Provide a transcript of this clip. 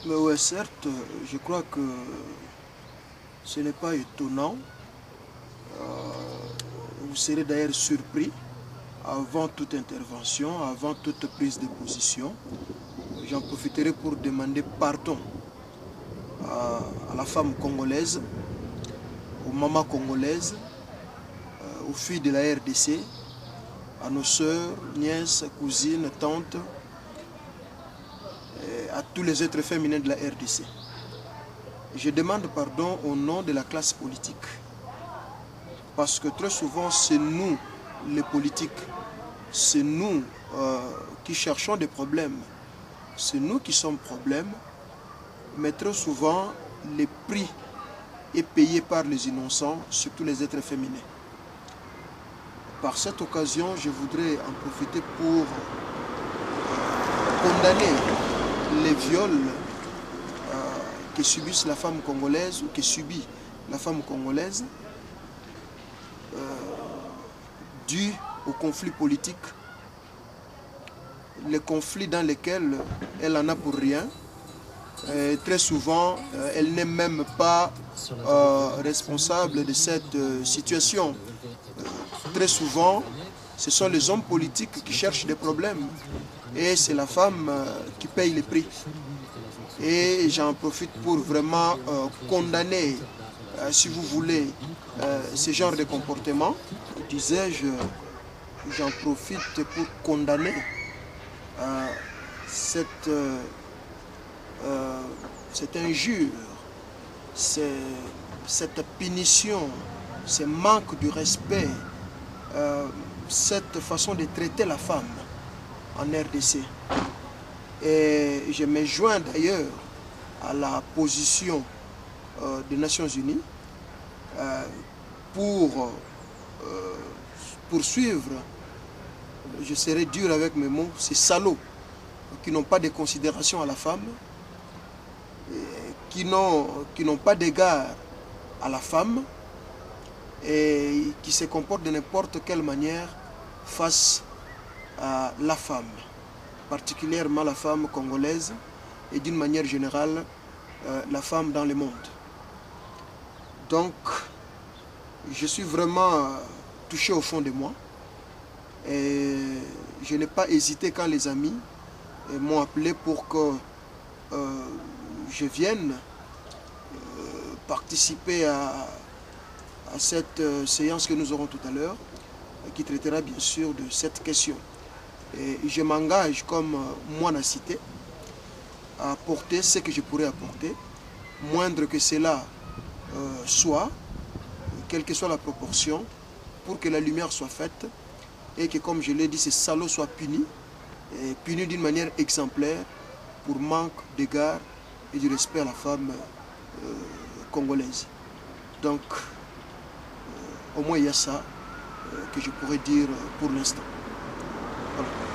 Mais ouais, certes, je crois que ce n'est pas étonnant. Vous serez d'ailleurs surpris avant toute intervention, avant toute prise de position. J'en profiterai pour demander pardon à la femme congolaise, aux mamans congolaises, aux filles de la RDC, à nos sœurs, nièces, cousines, tantes, et à tous les êtres féminins de la RDC. Je demande pardon au nom de la classe politique. Parce que très souvent, c'est nous, les politiques, c'est nous qui cherchons des problèmes. C'est nous qui sommes problèmes, mais très souvent, le prix est payé par les innocents, surtout les êtres féminins. Par cette occasion, je voudrais en profiter pour condamner les viols que subissent la femme congolaise ou que subit la femme congolaise dû au conflit politique, les conflits dans lesquels elle en a pour rien. Très souvent, elle n'est même pas responsable de cette situation. Très souvent, ce sont les hommes politiques qui cherchent des problèmes et c'est la femme qui paye les prix. Et j'en profite pour vraiment condamner, si vous voulez, ce genre de comportement. Disais-je, j'en profite pour condamner cette injure, cette punition, ce manque de respect, cette façon de traiter la femme en RDC. Et je me joins d'ailleurs à la position des Nations Unies pour poursuivre, je serai dur avec mes mots, ces salauds qui n'ont pas de considération à la femme, qui n'ont pas d'égard à la femme et qui se comportent de n'importe quelle manière face à la femme, particulièrement la femme congolaise et d'une manière générale la femme dans le monde. Donc, je suis vraiment touché au fond de moi et je n'ai pas hésité quand les amis m'ont appelé pour que je vienne participer à cette séance que nous aurons tout à l'heure, qui traitera bien sûr de cette question. Et je m'engage comme moi n'a cité à apporter ce que je pourrais apporter, moindre que cela soit, quelle que soit la proportion, pour que la lumière soit faite et que, comme je l'ai dit, ces salauds soient punis, et punis d'une manière exemplaire pour manque d'égard et du respect à la femme congolaise. Donc, au moins il y a ça que je pourrais dire pour l'instant. Voilà.